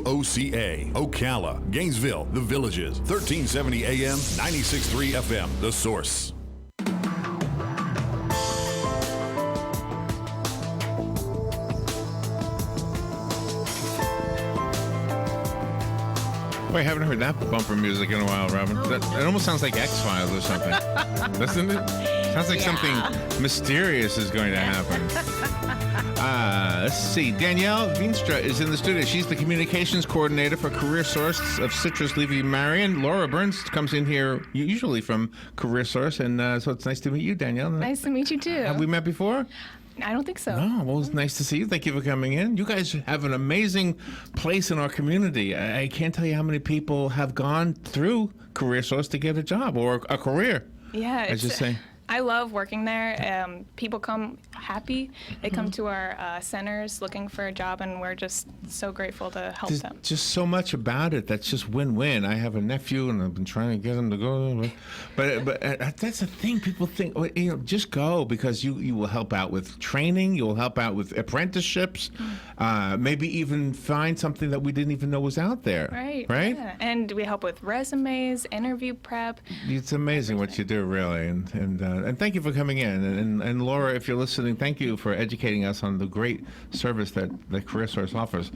WOCA, Ocala, Gainesville, The Villages, 1370 AM, 96.3 FM, The Source. Boy, I haven't heard that bumper music in a while, Robin. It almost sounds like X-Files or something. Doesn't it? Sounds like something mysterious is going to happen. Let's see. Danielle Veenstra is in the studio. She's the communications coordinator for CareerSource of Citrus-Levy-Marion. Laura Burns comes in here usually from CareerSource, and so it's nice to meet you, Danielle. Nice to meet you, too. Have we met before? I don't think so. No, well, it's nice to see you. Thank you for coming in. You guys have an amazing place in our community. I can't tell you how many people have gone through CareerSource to get a job or a career. Yeah, I just say. I love working there. People come happy. They come to our centers looking for a job, and we're just so grateful to help There's them. just so much about it that's just win-win. I have a nephew, and I've been trying to get him to go. But that's the thing. People think, just go, because you will help out with training. You'll help out with apprenticeships. Maybe even find something that we didn't even know was out there. Right? Yeah. And we help with resumes, interview prep. It's amazing what you do, really. And thank you for coming in. And Laura, if you're listening, thank you for educating us on the great service that CareerSource offers.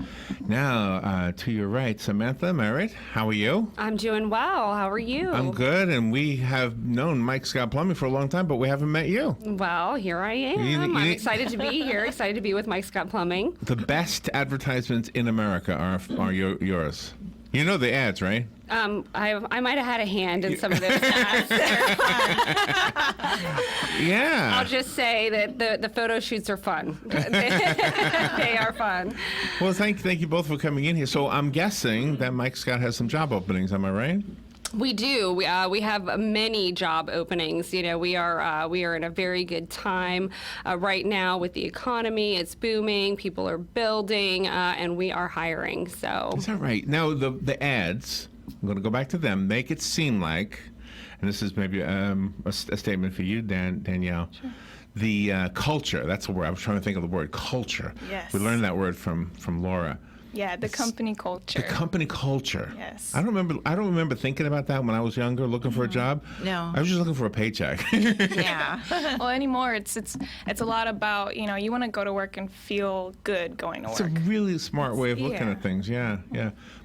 Now, to your right, Samantha, Merritt, how are you? I'm doing well. How are you? I'm good, and we have known Mike Scott Plumbing for a long time, but we haven't met you. Well, here I am. I'm excited to be here, excited to be with Mike Scott Plumbing. The best advertisements in America are yours. You know the ads, right? I might have had a hand in some of those ads. Yeah. I'll just say that the photo shoots are fun. They are fun. Well, thank you both for coming in here. So I'm guessing that Mike Scott has some job openings. Am I right? We do. We have many job openings. We are in a very good time right now with the economy. It's booming. People are building, and we are hiring. So is that right? Now the ads. I'm going to go back to them. Make it seem like, and this is maybe a statement for you, Danielle. Sure. The culture. That's the word. I was trying to think of the word culture. Yes. We learned that word from Laura. Yeah, the company culture. The company culture. Yes. I don't remember thinking about that when I was younger, looking for a job. No. I was just looking for a paycheck. Yeah. Well, anymore, it's a lot about, you want to go to work and feel good going to It's work. a really smart way of looking Yeah. at things. Yeah.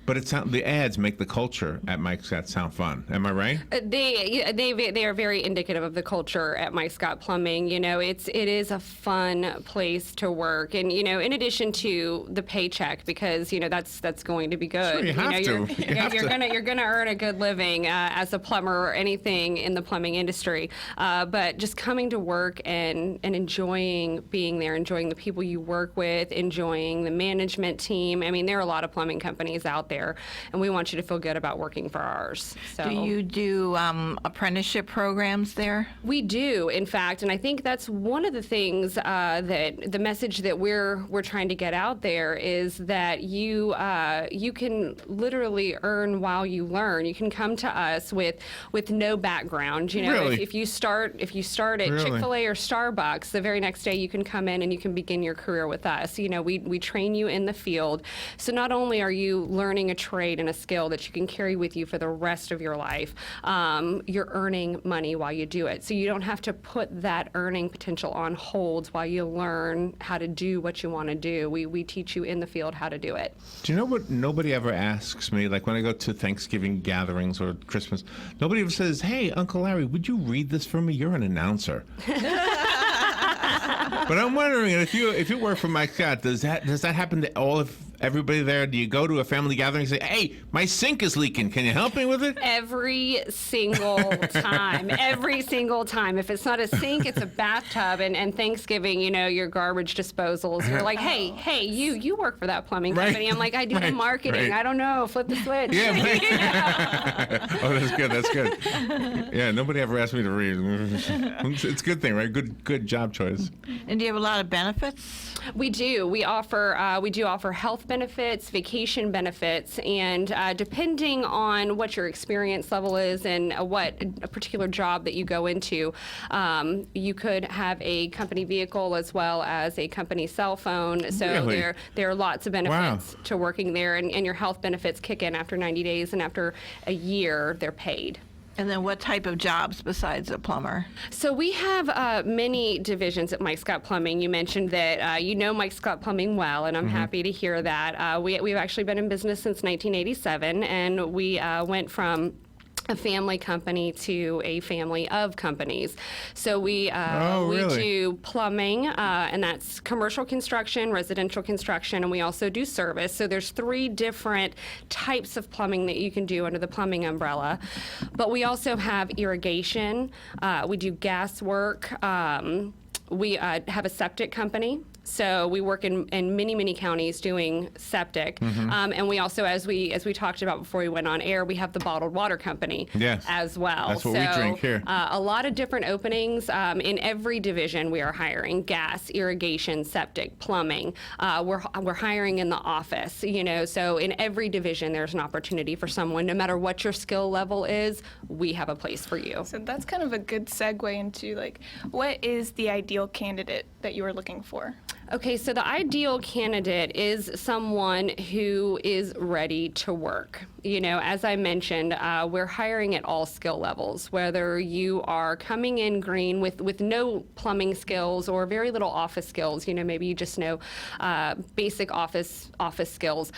But the ads make the culture at Mike Scott sound fun. Am I right? They are very indicative of the culture at Mike Scott Plumbing. It is a fun place to work, and in addition to the paycheck, because that's going to be good. Sure, you have to. You're gonna earn a good living as a plumber or anything in the plumbing industry. But just coming to work and enjoying being there, enjoying the people you work with, enjoying the management team. I mean, there are a lot of plumbing companies out there, and we want you to feel good about working for ours. So, Do you do apprenticeship programs there? We do, in fact, and I think that's one of the things that the message that we're trying to get out there is that you can literally earn while you learn. You can come to us with no background. Really? If you start at Really? Chick-fil-A or Starbucks, the very next day you can come in and you can begin your career with us. We train you in the field, so not only are you learning a trade and a skill that you can carry with you for the rest of your life, you're earning money while you do it. So you don't have to put that earning potential on hold while you learn how to do what you want to do. We teach you in the field how to do it. Do you know what nobody ever asks me? Like when I go to Thanksgiving gatherings or Christmas, nobody ever says, "Hey, Uncle Larry, would you read this for me? You're an announcer." But I'm wondering if you work for Mike Scott, does that happen to everybody there? Do you go to a family gathering and say, "Hey, my sink is leaking. Can you help me with it?" Every single time. Every single time. If it's not a sink, it's a bathtub. And Thanksgiving, your garbage disposals. You're like, hey, you work for that plumbing company. I'm like, I do the marketing. Right. I don't know. Flip the switch. Yeah. Oh, that's good. Yeah, nobody ever asked me to read. It's a good thing, right? Good job choice. And do you have a lot of benefits? We do. We do offer health health benefits, vacation benefits, and depending on what your experience level is and what a particular job that you go into, you could have a company vehicle as well as a company cell phone. So Really? there are lots of benefits to working there, and your health benefits kick in after 90 days, and after a year, they're paid. And then what type of jobs besides a plumber? So we have many divisions at Mike Scott Plumbing. You mentioned that you know Mike Scott Plumbing well, and I'm happy to hear that. We've actually been in business since 1987, and we went from a family company to a family of companies. So we really? do plumbing, and that's commercial construction, residential construction, and we also do service. So there's 3 different types of plumbing that you can do under the plumbing umbrella. But we also have irrigation. We do gas work. We have a septic company. So we work in many, many counties doing septic. And we also, as we talked about before we went on air, we have the bottled water company as well. That's what we drink here. A lot of different openings. In every division we are hiring: gas, irrigation, septic, plumbing. We're hiring in the office, you know, so in every division there's an opportunity for someone. No matter what your skill level is, we have a place for you. So that's kind of a good segue into like, what is the ideal candidate that you are looking for? Okay, so the ideal candidate is someone who is ready to work. You know, as I mentioned, we're hiring at all skill levels, whether you are coming in green with no plumbing skills or very little office skills. You know, maybe you just know basic office skills.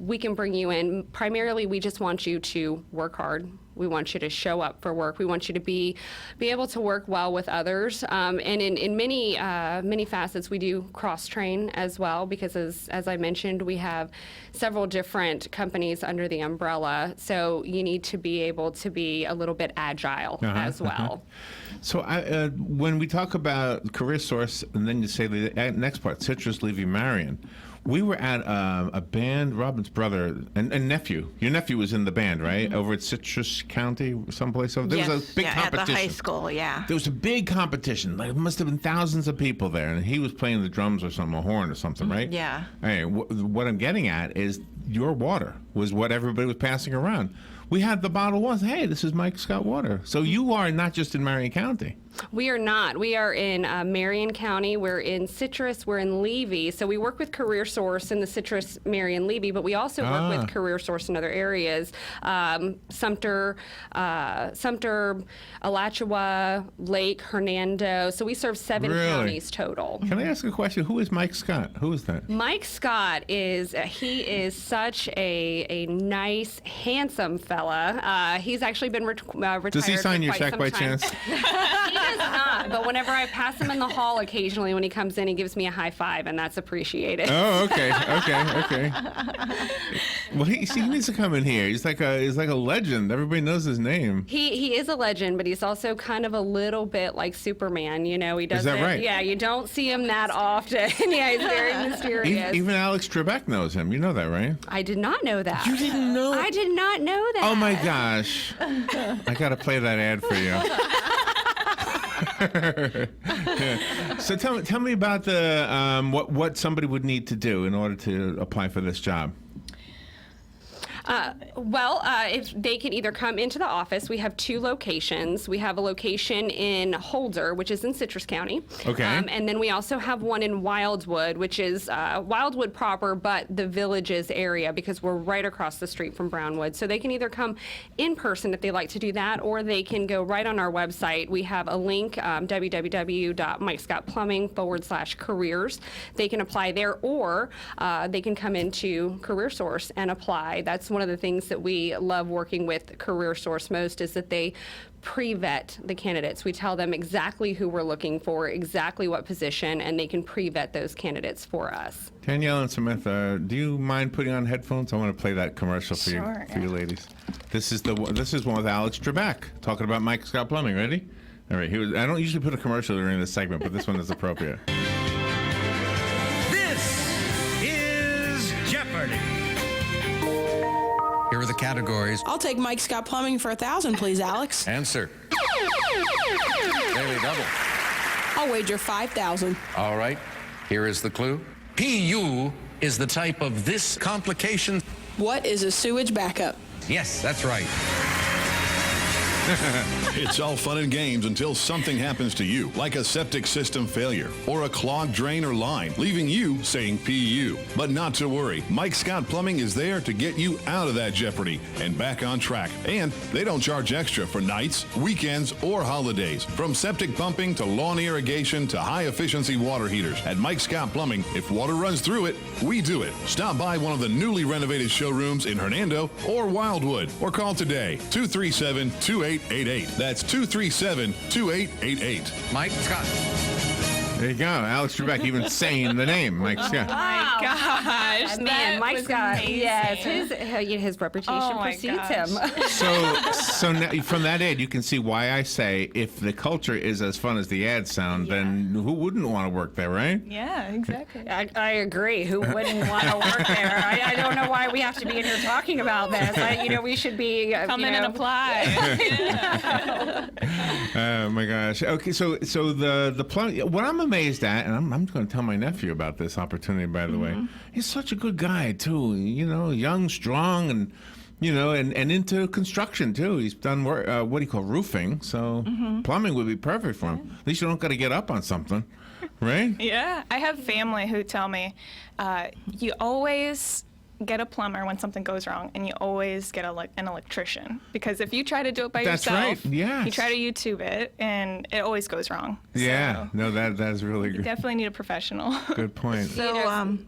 We can bring you in. Primarily, we just want you to work hard. We want you to show up for work. We want you to be able to work well with others. And in many facets, we do cross-train as well, because as I mentioned, we have several different companies under the umbrella. So you need to be able to be a little bit agile as well. So when we talk about CareerSource, and then you say the next part, Citrus-Levy-Marion, we were at a band, Robin's brother and nephew. Your nephew was in the band, right? Over at Citrus County, someplace over there. Was a big competition. At the high school, yeah. There was a big competition. Like, it must have been thousands of people there, and he was playing the drums or something, a horn or something, right? Yeah. Hey, what I'm getting at is your water was what everybody was passing around. We had the bottle was, hey, this is Mike Scott water. So you are not just in Marion County. We are not. We are in Marion County. We're in Citrus. We're in Levy. So we work with CareerSource in the Citrus-Marion Levy, but we also work with CareerSource in other areas. Sumter, Alachua, Lake, Hernando. So we serve 7 counties total. Can I ask a question? Who is Mike Scott? Who is that? Mike Scott is such a nice, handsome fella. He's actually been retired. Does he sign your check by chance? He does not, but whenever I pass him in the hall occasionally when he comes in, he gives me a high five, and that's appreciated. Oh, okay. Well, he needs to come in here. He's like a legend. Everybody knows his name. He is a legend, but he's also kind of a little bit like Superman. You know, he doesn't. Is that right? Yeah, you don't see him that often. Yeah, he's very mysterious. Even Alex Trebek knows him. You know that, right? I did not know that. You didn't know? I did not know that. Oh my gosh! I gotta play that ad for you. Yeah. So tell me about the what somebody would need to do in order to apply for this job. If they can either come into the office, we have 2 locations. We have a location in Holder, which is in Citrus County. Okay. And then we also have one in Wildwood, which is Wildwood proper, but the Villages area, because we're right across the street from Brownwood. So they can either come in person if they like to do that, or they can go right on our website. We have a link, www.mikescottplumbing.com/careers. They can apply there, or they can come into CareerSource and apply. That's one of the things that we love working with CareerSource most, is that they pre-vet the candidates. We tell them exactly who we're looking for, exactly what position, and they can pre-vet those candidates for us. Danielle and Samantha, do you mind putting on headphones? I want to play that commercial for you ladies. This is one with Alex Trebek talking about Mike Scott Plumbing. Ready? All right. I don't usually put a commercial during this segment, but this one is appropriate. This is Jeopardy! Here are the categories. I'll take Mike Scott Plumbing for $1,000, please, Alex. Answer. Daily double. I'll wager $5,000. All right. Here is the clue. PU is the type of this complication. What is a sewage backup? Yes, that's right. It's all fun and games until something happens to you, like a septic system failure or a clogged drain or line, leaving you saying PU. But not to worry. Mike Scott Plumbing is there to get you out of that jeopardy and back on track. And they don't charge extra for nights, weekends, or holidays. From septic pumping to lawn irrigation to high-efficiency water heaters. At Mike Scott Plumbing, if water runs through it, we do it. Stop by one of the newly renovated showrooms in Hernando or Wildwood, or call today, 237-2888. That's 237-2888. Mike Scott. There you go. Alex Trebek even saying the name, Mike Scott. My gosh, Man, that Mike was Scott. amazing. Yes, his reputation Oh my precedes gosh. him. So now, from that ad, you can see why I say if the culture is as fun as the ads sound, then who wouldn't want to work there, right? Yeah, exactly. I agree. Who wouldn't want to work there? I don't know why we have to be in here talking about this. We should be Come in and apply. Oh my gosh. Okay, so the plumbing. What I'm amazed at, and I'm going to tell my nephew about this opportunity. By the way, he's such a good guy too. Young, strong, and and into construction too. He's done work. What do you call roofing? So plumbing would be perfect for him. At least you don't got to get up on something, right? Yeah, I have family who tell me, you always get a plumber when something goes wrong, and you always get an electrician, because if you try to do it by That's yourself, right, yes. you try to YouTube it, and it always goes wrong. Yeah. So No, that is really you good. definitely need a professional. Good point. So,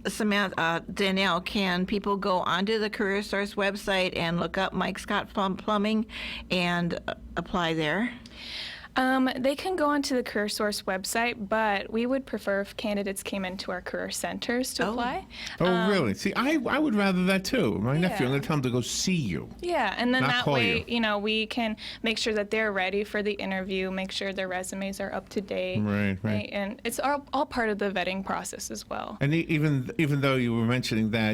Samantha, Danielle, can people go onto the CareerSource website and look up Mike Scott Plumbing and apply there? They can go onto the CareerSource website, but we would prefer if candidates came into our career centers to apply. Oh, really? See, I would rather that too. My nephew, I'm going to tell him to go see you. Yeah, and then Not that call way, you. we can make sure that they're ready for the interview, make sure their resumes are up to date. Right. And it's all part of the vetting process as well. And even though you were mentioning that,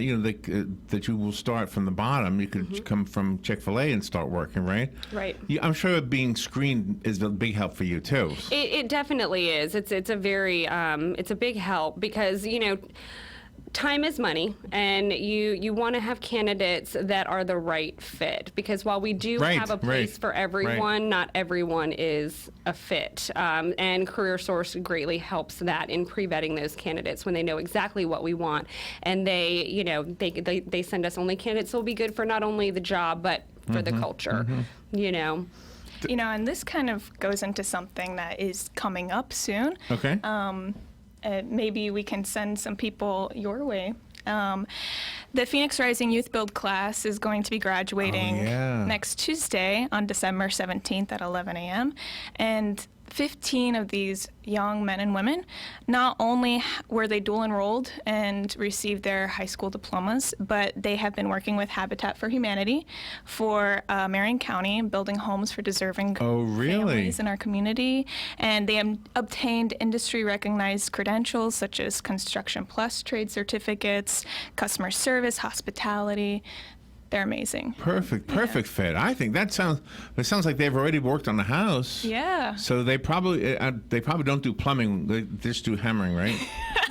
that you will start from the bottom, you could come from Chick-fil-A and start working, right? Right. I'm sure being screened is a big help for you too. It definitely is. It's a very it's a big help, because time is money, and you want to have candidates that are the right fit, because while we do have a place for everyone, not everyone is a fit. And CareerSource greatly helps that in pre-vetting those candidates when they know exactly what we want, and they send us only candidates that will be good for not only the job but for the culture. And this kind of goes into something that is coming up soon. Okay. Maybe we can send some people your way. The Phoenix Rising Youth Build class is going to be graduating next Tuesday on December 17th at 11 a.m. And 15 of these young men and women, not only were they dual enrolled and received their high school diplomas, but they have been working with Habitat for Humanity for Marion County, building homes for deserving families in our community. And they have obtained industry recognized credentials such as Construction Plus trade certificates, customer service, hospitality. They're amazing. Perfect fit. I think it sounds like they've already worked on the house. Yeah. So they probably don't do plumbing. They just do hammering, right?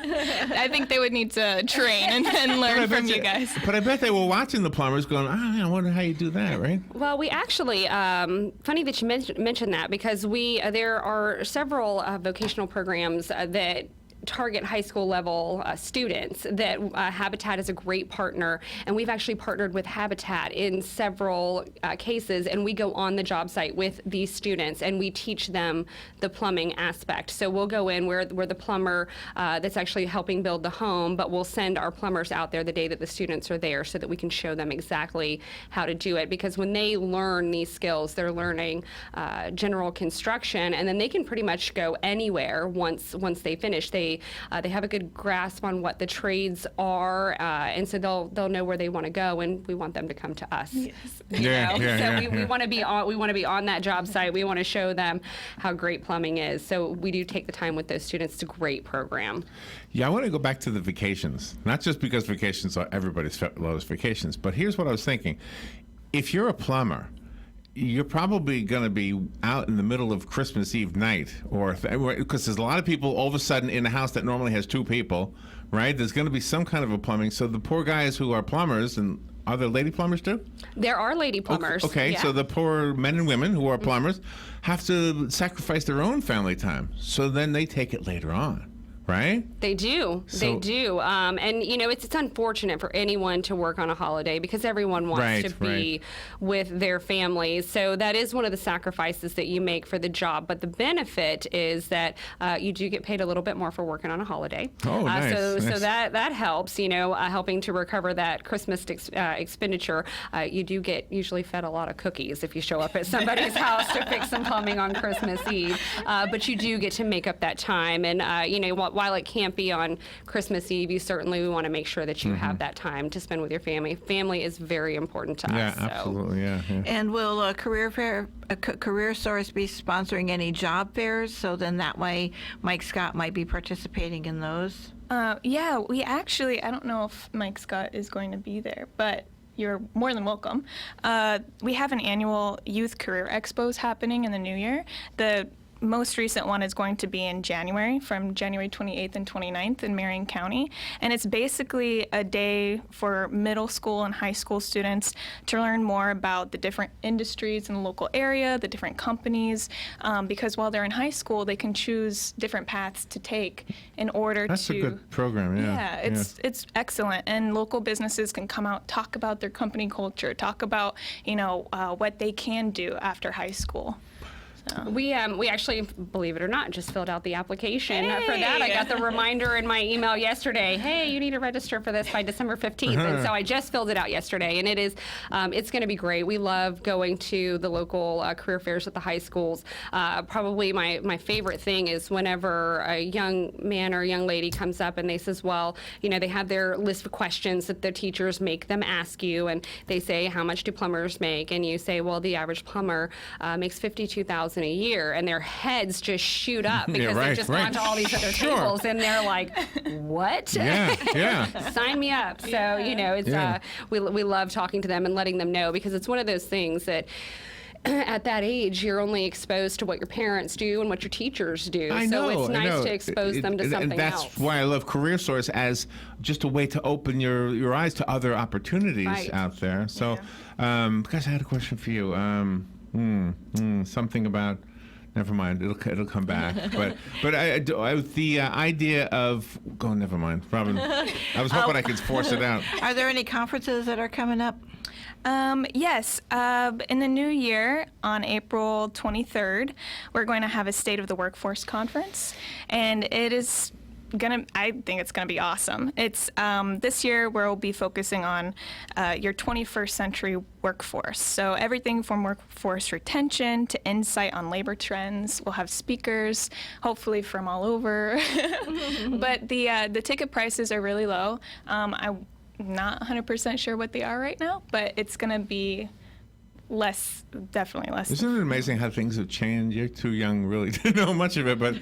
I think they would need to train and learn from you guys. But I bet they were watching the plumbers going, I wonder how you do that, right? Well, we actually, funny that you mentioned that, because there are several vocational programs that target high school level students that Habitat is a great partner, and we've actually partnered with Habitat in several cases, and we go on the job site with these students and we teach them the plumbing aspect. So we'll go in, we're the plumber that's actually helping build the home, but we'll send our plumbers out there the day that the students are there so that we can show them exactly how to do it, because when they learn these skills, they're learning general construction, and then they can pretty much go anywhere once they finish. They have a good grasp on what the trades are, and so they'll know where they want to go, and we want them to come to us. Yes. We want to be on that job site. We want to show them how great plumbing is. So we do take the time with those students. It's a great program. Yeah, I want to go back to the vacations, not just because vacations are everybody loves vacations, but here's what I was thinking: if you're a plumber you're probably going to be out in the middle of Christmas Eve night, or because there's a lot of people all of a sudden in a house that normally has 2 people, right? There's going to be some kind of a plumbing. So the poor guys who are plumbers, and are there lady plumbers too? There are lady plumbers. Okay, yeah. so the poor men and women who are plumbers have to sacrifice their own family time. So then they take it later on. Right? They do. They do. And, you know, it's unfortunate for anyone to work on a holiday because everyone wants to be with their families. So that is one of the sacrifices that you make for the job. But the benefit is that you do get paid a little bit more for working on a holiday. Oh, nice. So nice. that helps, you know, helping to recover that Christmas expenditure. You do get usually fed a lot of cookies if you show up at somebody's house to fix some plumbing on Christmas Eve. But you do get to make up that time. And, you know, while it can't be on Christmas Eve, you certainly want to make sure that you have that time to spend with your family. Family is very important to us. Yeah, absolutely. Yeah. And will CareerSource be sponsoring any job fairs? So then that way Mike Scott might be participating in those? Yeah, we actually, I don't know if Mike Scott is going to be there, but you're more than welcome. We have an annual youth career expos happening in the new year. The most recent one is going to be in January, from January 28th and 29th in Marion County. And it's basically a day for middle school and high school students to learn more about the different industries in the local area, the different companies, because while they're in high school, they can choose different paths to take in order That's to... a good program, yeah. It's excellent. And local businesses can come out, talk about their company culture, talk about, you know, what they can do after high school. We actually, believe it or not, just filled out the application for that. I got the reminder in my email yesterday. Hey, you need to register for this by December 15th. And so I just filled it out yesterday, and it's going to be great. We love going to the local career fairs at the high schools. Probably my favorite thing is whenever a young man or young lady comes up and they says, well, you know, they have their list of questions that their teachers make them ask you, and they say, how much do plumbers make? And you say, well, the average plumber makes $52,000 a year, and their heads just shoot up because they've just gone to all these other tables, and they're like, what? Yeah. Sign me up. So, you know, it's we love talking to them and letting them know, because it's one of those things that at that age, you're only exposed to what your parents do and what your teachers do. So it's nice to expose them to something else. That's why I love CareerSource as just a way to open your eyes to other opportunities out there. So, guys, I had a question for you. Something about, never mind, it'll come back. But the idea of, never mind, Robin. I was hoping I could force it out. Are there any conferences that are coming up? Yes. In the new year, on April 23rd, we're going to have a State of the Workforce conference, and it is I think it's gonna be awesome. It's this year we'll be focusing on your 21st century workforce. So everything from workforce retention to insight on labor trends. We'll have speakers, hopefully from all over. But the ticket prices are really low. I'm not 100% sure what they are right now, but it's gonna be definitely less. Isn't it amazing how things have changed? You're too young really to know much of it, but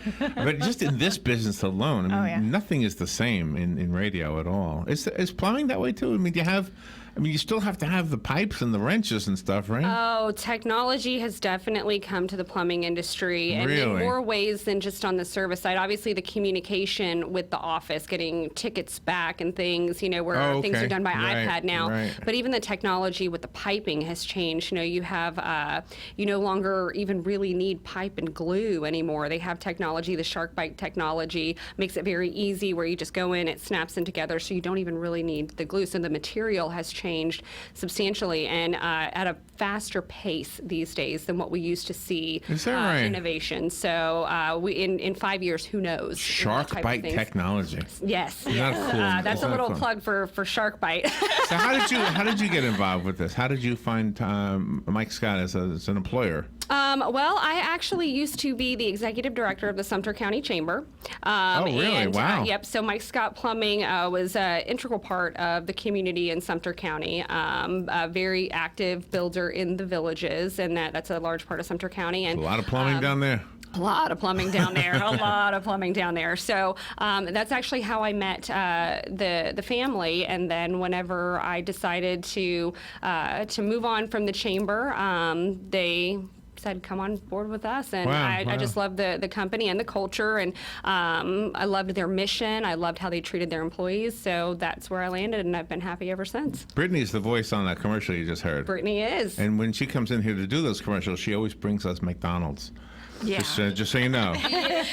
just in this business alone, I mean, nothing is the same in radio at all. Is plumbing that way too? I mean, you still have to have the pipes and the wrenches and stuff, right? Oh, technology has definitely come to the plumbing industry, and in more ways than just on the service side. Obviously, the communication with the office, getting tickets back and things, you know, where things are done by iPad now. Right. But even the technology with the piping has changed. You know, you have, you no longer even really need pipe and glue anymore. They have technology. The SharkBite technology makes it very easy, where you just go in, it snaps them together, so you don't even really need the glue. So the material has changed substantially, and at a faster pace these days than what we used to see. Is that right? Innovation. So we in 5 years, who knows? SharkBite technology. Yes. Cool? That's a little plug for SharkBite. So how did you get involved with this? How did you find Mike Scott as an employer? Well, I actually used to be the executive director of the Sumter County Chamber. Oh, really? And, wow. Yep. So Mike Scott Plumbing was an integral part of the community in Sumter County. A very active builder in the villages, and that's a large part of Sumter County. And a lot of plumbing down there. A lot of plumbing down there. A lot of plumbing down there. So that's actually how I met the family. And then whenever I decided to move on from the chamber, they said, come on board with us. And I just loved the company and the culture. And I loved their mission. I loved how they treated their employees. So that's where I landed, and I've been happy ever since. Brittany's the voice on that commercial you just heard. Brittany is. And when she comes in here to do those commercials, she always brings us McDonald's. Yeah. Just so you know.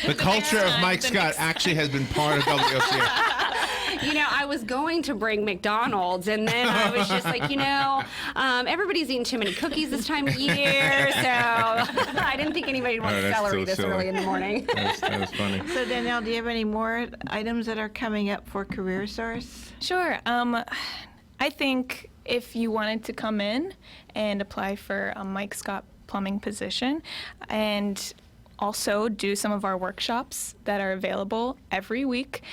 The culture of Mike Scott actually has been part of WOCA. I was going to bring McDonald's, and then I was just like, everybody's eating too many cookies this time of year, so I didn't think anybody would want celery this early in the morning. That was funny. So Danielle, do you have any more items that are coming up for CareerSource? Sure. I think if you wanted to come in and apply for a Mike Scott plumbing position and also do some of our workshops that are available every week.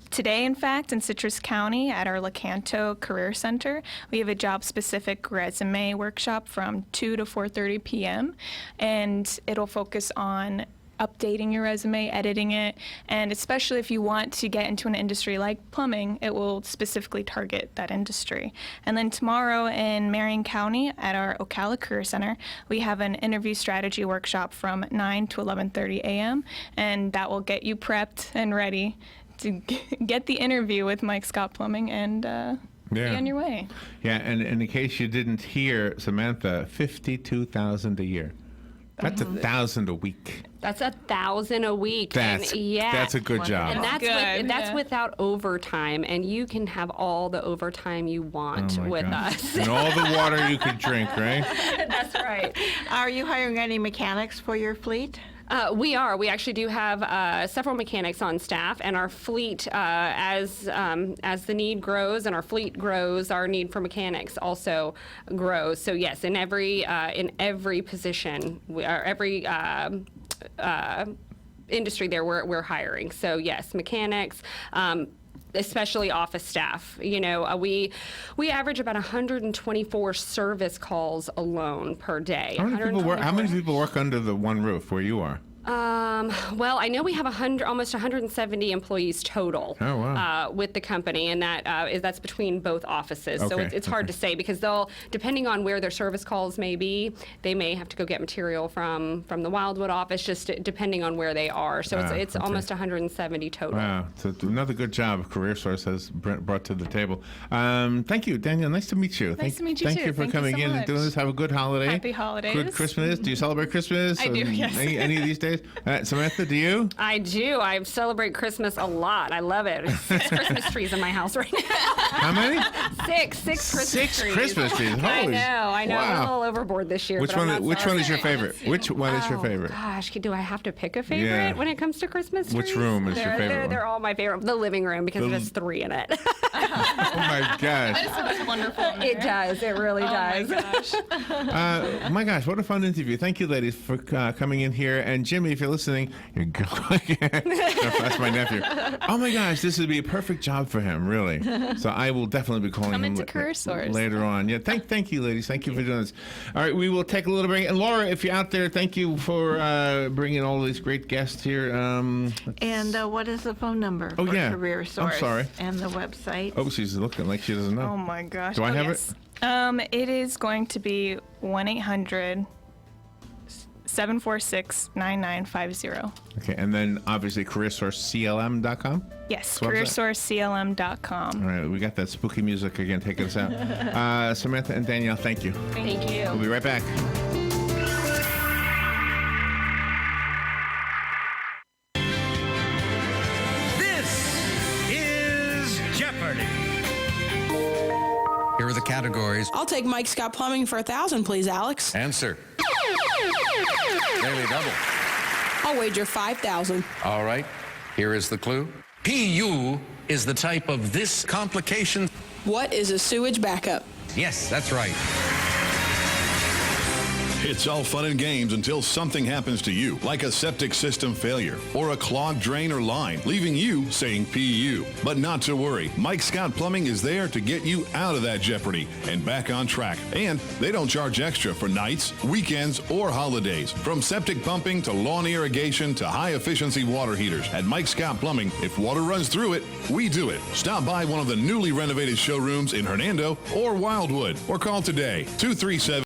Today, in fact, in Citrus County at our Lecanto Career Center, we have a job-specific resume workshop from 2 to 4:30 p.m., and it'll focus on updating your resume, editing it, and especially if you want to get into an industry like plumbing, it will specifically target that industry. And then tomorrow in Marion County at our Ocala Career Center, we have an interview strategy workshop from 9 to 11:30 a.m., and that will get you prepped and ready to get the interview with Mike Scott Plumbing and be on your way. Yeah, and in case you didn't hear, Samantha, $52,000 a year. That's $1,000 a week. That's $1,000 a week. That's a good job. And that's without overtime, and you can have all the overtime you want with us. And all the water you could drink, right? That's right. Are you hiring any mechanics for your fleet? We are. We actually do have several mechanics on staff, and our fleet, as the need grows and our fleet grows, our need for mechanics also grows. So yes, in every position, every industry there, we're hiring. So yes, mechanics. Especially office staff. We average about 124 service calls alone per day. How many people work under the one roof where you are? Well, I know we have almost 170 employees total with the company, and that's between both offices. So it's hard to say because depending on where their service calls may be, they may have to go get material from the Wildwood office, just depending on where they are. So it's almost 170 total. Wow, so another good job CareerSource has brought to the table. Thank you, Danielle. Nice to meet you. Nice to meet you too. Thank you for coming in and doing this. Have a good holiday. Happy holidays. Good Christmas. Do you celebrate Christmas? I do, yes. Any of these days? Samantha, do you? I do. I celebrate Christmas a lot. I love it. There's 6 Christmas trees in my house right now. How many? 6 Christmas trees. 6 Christmas trees. Holy. I know. Wow. I'm a little overboard this year. Which one is your favorite? Which one is your favorite? Gosh, do I have to pick a favorite when it comes to Christmas trees? Which room is your favorite? They're all my favorite. The living room because it has 3 in it. Oh my gosh. That sounds wonderful. It does. It really does. My gosh, what a fun interview. Thank you, ladies, for coming in here. And Jimmy, if you're listening, you're going. That's my nephew. Oh my gosh, this would be a perfect job for him, really. So I will definitely be calling him into CareerSource later on. Yeah, thank you, ladies. Thank you for doing this. All right, we will take a little break. And Laura, if you're out there, thank you for bringing all these great guests here. And what is the phone number for CareerSource? I'm sorry. And the website? Oh, she's looking like she doesn't know. Oh my gosh. Do I have it? It is going to be 1-800-746-9950. Okay, and then obviously CareerSourceCLM.com? Yes, CareerSourceCLM.com. All right, we got that spooky music again taking us out. Samantha and Danielle, thank you. Thank you. We'll be right back. This is Jeopardy! Here are the categories. I'll take Mike Scott Plumbing for 1,000, please, Alex. Answer. Daily double. I'll wager 5,000. All right. Here is the clue. PU is the type of this complication. What is a sewage backup? Yes, that's right. It's all fun and games until something happens to you, like a septic system failure or a clogged drain or line, leaving you saying PU. But not to worry. Mike Scott Plumbing is there to get you out of that jeopardy and back on track. And they don't charge extra for nights, weekends, or holidays. From septic pumping to lawn irrigation to high-efficiency water heaters. At Mike Scott Plumbing, if water runs through it, we do it. Stop by one of the newly renovated showrooms in Hernando or Wildwood, or call today, 237